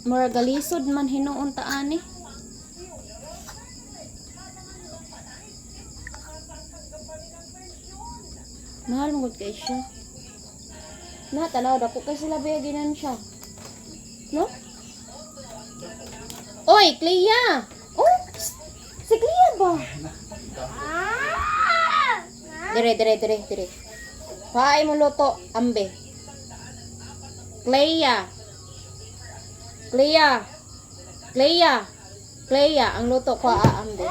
Mura galisod man hinuon ta ani. Mahal mo kay siya. Na tanaw dako kay sila bayaginan siya. No? Oy, Clea. Oh, si Clea ba? Dire. Paay mo luto, ambe. Clea, ang luto ko ambe.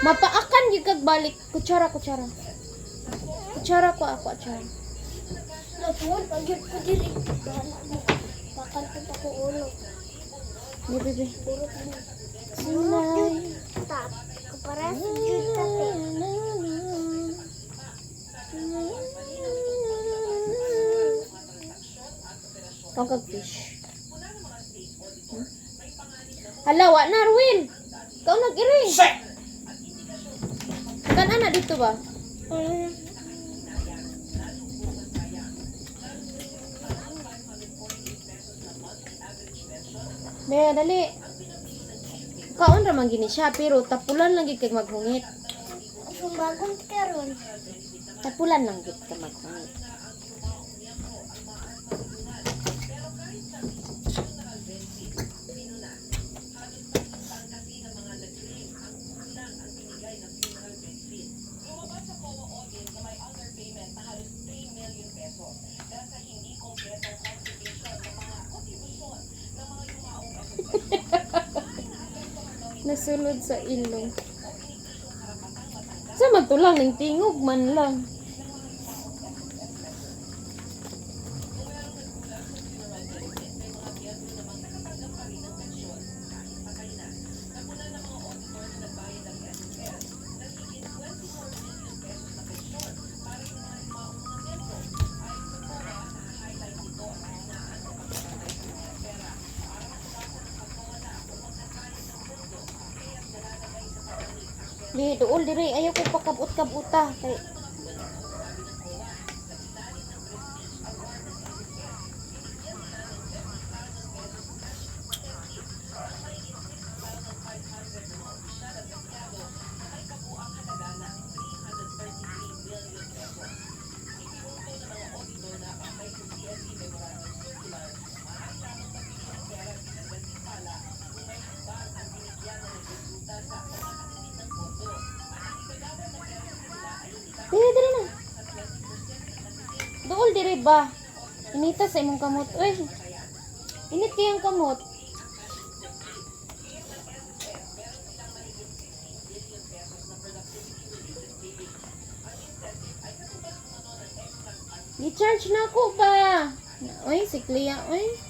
Mapaakan gyud kag balik kutsara. Kutsara ko ako. Lapon, pagyud ko diri. Bakal ko ulo. Bebe. Sinay. Tap. Kapara sa jud tate. Kang fish. Hala, wa na, Arwin. Ikaw nag-iring. Kan anak dito ba? Be, dali. Kaon ra man gini siya, pero tapulan lang gid kay maghungit. Kung bagong karon. Tapulan lang gid ka maghungit. Nasulod sa ilong. Sa magtulang ning tingog man lang. Di dool diri ayaw ko pakabut-kabuta kay Diri na. Dool diri ba? Inita sa imong kamot. Uy. Init kayang kamot. Di-charge na ako ba? Uy, si Clea. Uy.